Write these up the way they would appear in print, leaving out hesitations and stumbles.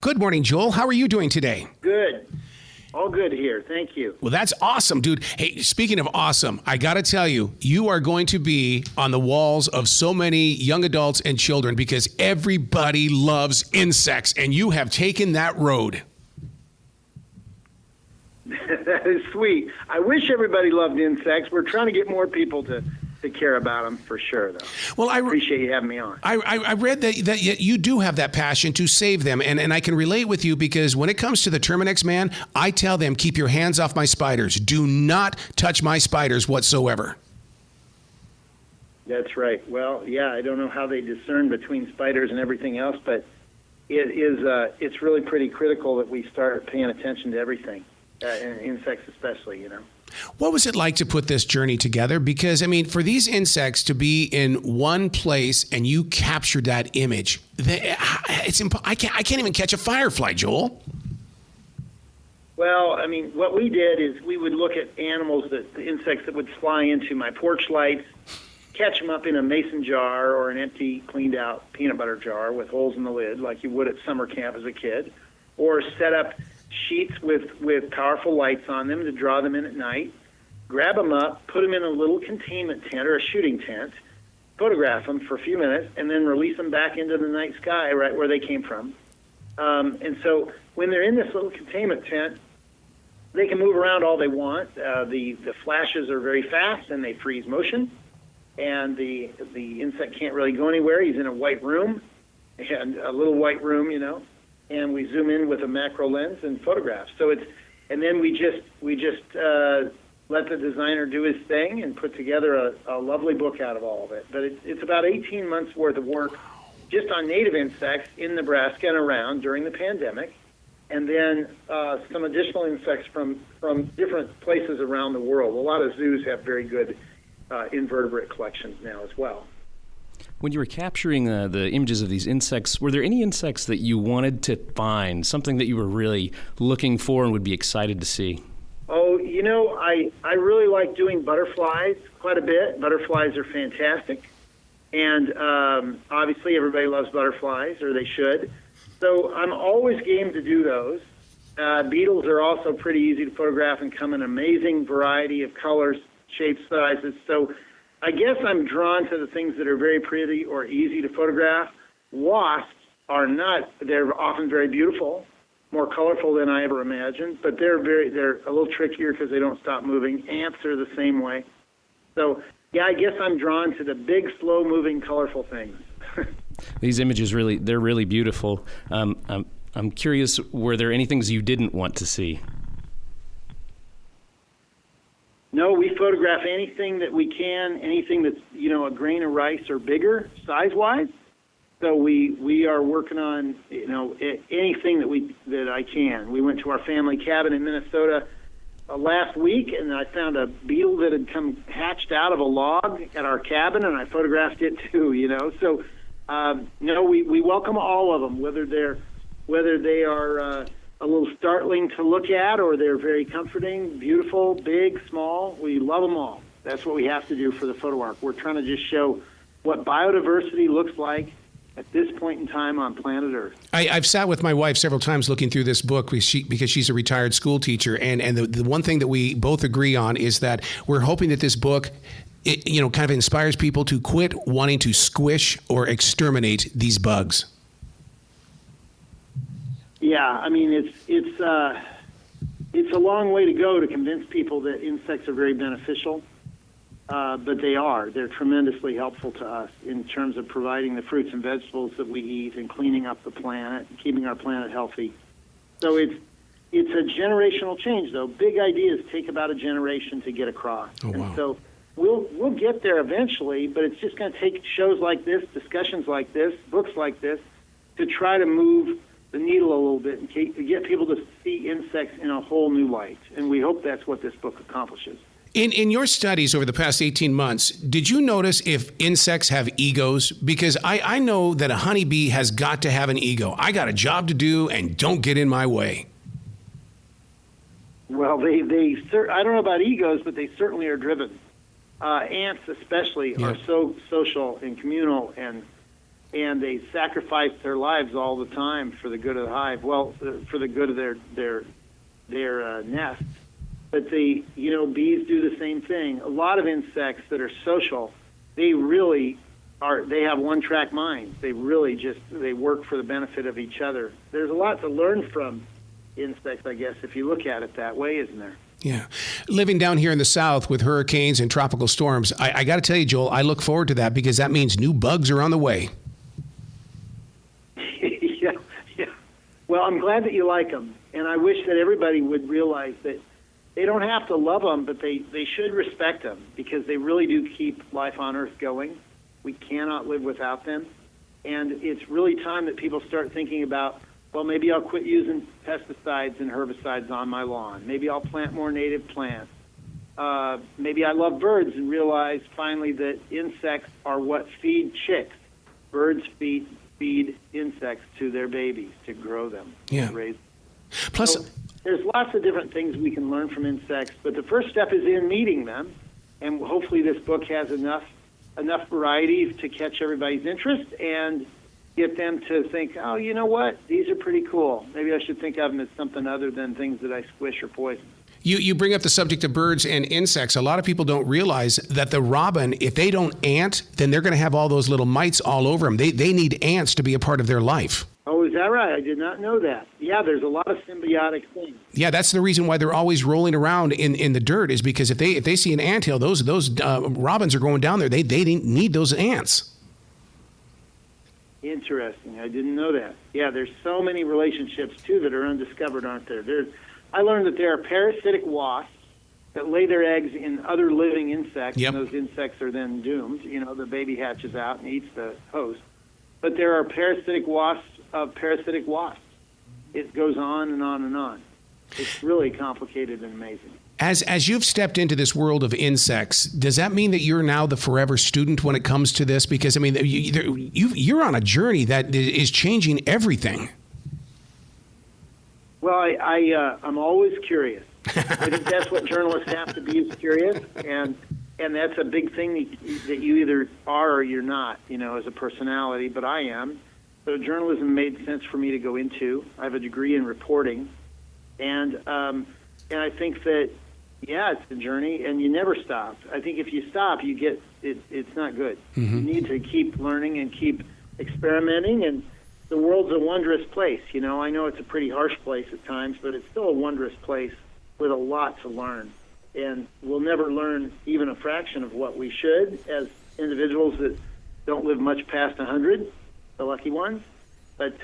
Good morning, Joel. How are you doing today? Good. All good here. Thank you. Well, that's awesome, dude. Hey, speaking of awesome, I got to tell you, you are going to be on the walls of so many young adults and children because everybody loves insects, and you have taken that road. That is sweet. I wish everybody loved insects. We're trying to get more people to care about them for sure, though. Well, I appreciate you having me on. I read that you do have that passion to save them, and I can relate with you because when it comes to the Terminex, man, I tell them, keep your hands off my spiders. Do not touch my spiders whatsoever. That's right. Well, yeah, I don't know how they discern between spiders and everything else, but it's really pretty critical that we start paying attention to everything, and insects especially, What was it like to put this journey together? Because, I mean, for these insects to be in one place and you captured that image, I can't even catch a firefly, Joel. Well, I mean, what we did is we would look at the insects that would fly into my porch lights, catch them up in a mason jar or an empty, cleaned-out peanut butter jar with holes in the lid like you would at summer camp as a kid, or set up sheets with powerful lights on them to draw them in at night, grab them up, put them in a little containment tent or a shooting tent, photograph them for a few minutes, and then release them back into the night sky right where they came from. And so when they're in this little containment tent, they can move around all they want. The flashes are very fast and they freeze motion, and the insect can't really go anywhere. He's in a white room, and a little white room, and we zoom in with a macro lens and photograph. And then we just let the designer do his thing and put together a lovely book out of all of it. But it's about 18 months worth of work just on native insects in Nebraska and around during the pandemic, and then some additional insects from different places around the world. A lot of zoos have very good invertebrate collections now as well. When you were capturing the images of these insects, were there any insects that you wanted to find, something that you were really looking for and would be excited to see? Oh, I really like doing butterflies quite a bit. Butterflies are fantastic. And obviously everybody loves butterflies, or they should. So I'm always game to do those. Beetles are also pretty easy to photograph and come in an amazing variety of colors, shapes, sizes. So I guess I'm drawn to the things that are very pretty or easy to photograph. Wasps are not. They're often very beautiful, more colorful than I ever imagined, but they're a little trickier because they don't stop moving. Ants are the same way. So, yeah, I guess I'm drawn to the big, slow-moving, colorful things. These images they're really beautiful. I'm curious, were there any things you didn't want to see? No, we photograph anything that we can, anything that's, a grain of rice or bigger size-wise. So we are working on, anything that I can. We went to our family cabin in Minnesota last week, and I found a beetle that had hatched out of a log at our cabin, and I photographed it too, So, we welcome all of them, whether they are a little startling to look at, or they're very comforting, beautiful, big, small. We love them all. That's what we have to do for the photo arc. We're trying to just show what biodiversity looks like at this point in time on planet Earth. I've sat with my wife several times looking through this book because she's a retired school teacher, and the one thing that we both agree on is that we're hoping that this book kind of inspires people to quit wanting to squish or exterminate these bugs. Yeah, I mean, it's a long way to go to convince people that insects are very beneficial, but they are. They're tremendously helpful to us in terms of providing the fruits and vegetables that we eat and cleaning up the planet, keeping our planet healthy. So it's a generational change, though. Big ideas take about a generation to get across. Oh, wow. And so we'll get there eventually, but it's just going to take shows like this, discussions like this, books like this, to try to move the needle a little bit and to get people to see insects in a whole new light. And we hope that's what this book accomplishes. In your studies over the past 18 months, did you notice if insects have egos? Because I know that a honeybee has got to have an ego. I got a job to do, and don't get in my way. Well, I don't know about egos, but they certainly are driven. Ants especially are so social and communal and and they sacrifice their lives all the time for the good of the hive. Well, for the good of their nest. But bees do the same thing. A lot of insects that are social, they really are. They have one-track minds. They really they work for the benefit of each other. There's a lot to learn from insects, I guess, if you look at it that way, isn't there? Yeah. Living down here in the South with hurricanes and tropical storms, I got to tell you, Joel, I look forward to that because that means new bugs are on the way. Yeah. Well, I'm glad that you like them, and I wish that everybody would realize that they don't have to love them, but they should respect them because they really do keep life on Earth going. We cannot live without them, and it's really time that people start thinking about, well, maybe I'll quit using pesticides and herbicides on my lawn. Maybe I'll plant more native plants. Maybe I love birds and realize finally that insects are what feed chicks. Birds feed insects to their babies to grow them, to raise them. Plus, so there's lots of different things we can learn from insects, but the first step is in meeting them, and hopefully this book has enough variety to catch everybody's interest and get them to think, oh, you know what, these are pretty cool. Maybe I should think of them as something other than things that I squish or poison. You bring up the subject of birds and insects. A lot of people don't realize that the robin, if they don't ant, then they're going to have all those little mites all over them. They need ants to be a part of their life. Oh, is that right? I did not know that. Yeah, there's a lot of symbiotic things. Yeah, that's the reason why they're always rolling around in the dirt is because if they see an anthill, those robins are going down there. They need those ants. Interesting. I didn't know that. Yeah, there's so many relationships, too, that are undiscovered, aren't there? I learned that there are parasitic wasps that lay their eggs in other living insects, and those insects are then doomed. The baby hatches out and eats the host. But there are parasitic wasps of parasitic wasps. It goes on and on and on. It's really complicated and amazing. As you've stepped into this world of insects, does that mean that you're now the forever student when it comes to this? Because, I mean, you're on a journey that is changing everything. Well, I'm always curious. I think that's what journalists have to be, is curious, and that's a big thing that you either are or you're not, as a personality, but I am. So journalism made sense for me to go into. I have a degree in reporting, and I think that, it's a journey, and you never stop. I think if you stop, you get it's not good. Mm-hmm. You need to keep learning and keep experimenting, and the world's a wondrous place. I know it's a pretty harsh place at times, but it's still a wondrous place with a lot to learn. And we'll never learn even a fraction of what we should as individuals that don't live much past 100, the lucky ones. But,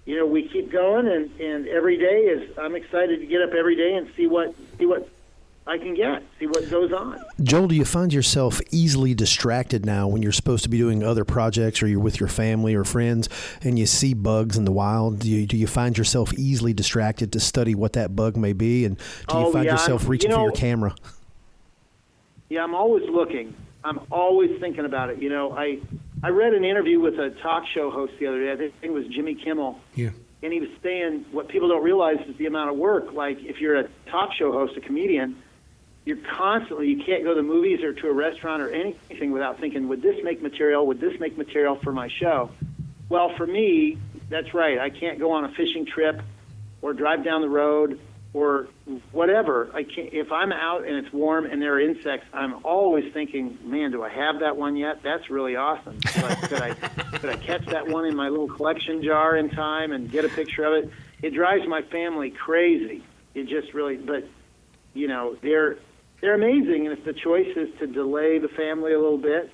we keep going, and every day I'm excited to get up every day and see what I can get, see what goes on. Joel, do you find yourself easily distracted now when you're supposed to be doing other projects or you're with your family or friends and you see bugs in the wild? Do you find yourself easily distracted to study what that bug may be? And do you find yourself reaching for your camera? Yeah, I'm always looking. I'm always thinking about it. I read an interview with a talk show host the other day. I think it was Jimmy Kimmel. Yeah. And he was saying what people don't realize is the amount of work. Like if you're a talk show host, a comedian, you can't go to the movies or to a restaurant or anything without thinking, would this make material? Would this make material for my show? Well, for me, that's right. I can't go on a fishing trip or drive down the road or whatever. I can't, if I'm out and it's warm and there are insects, I'm always thinking, man, do I have that one yet? That's really awesome. Could I catch that one in my little collection jar in time and get a picture of it? It drives my family crazy. It just really, but, they're amazing, and if the choice is to delay the family a little bit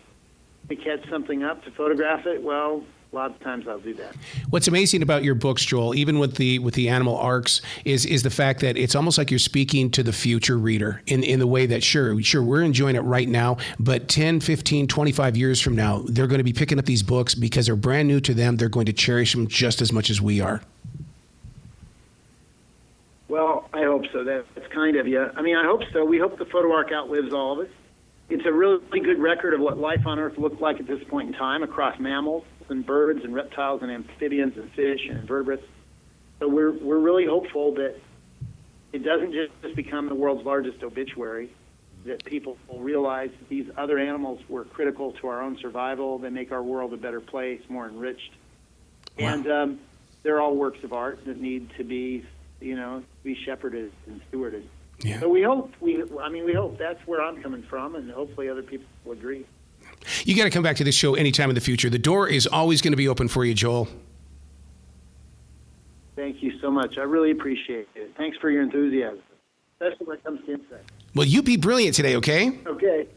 to catch something up, to photograph it, well, a lot of times I'll do that. What's amazing about your books, Joel, even with the animal arcs, is the fact that it's almost like you're speaking to the future reader in the way that, sure, we're enjoying it right now, but 10, 15, 25 years from now, they're going to be picking up these books because they're brand new to them. They're going to cherish them just as much as we are. Well, I hope so. That's kind of you. I mean, I hope so. We hope the photo arc outlives all of us. It's a really good record of what life on Earth looked like at this point in time across mammals and birds and reptiles and amphibians and fish and invertebrates. So we're really hopeful that it doesn't just become the world's largest obituary, that people will realize that these other animals were critical to our own survival. They make our world a better place, more enriched. Wow. And they're all works of art that need to be, be shepherded and stewarded. Yeah. So we hope that's where I'm coming from, and hopefully other people will agree. You got to come back to this show anytime in the future. The door is always going to be open for you, Joel. Thank you so much. I really appreciate it. Thanks for your enthusiasm, especially when it comes to insects. Well, you be brilliant today, okay? Okay.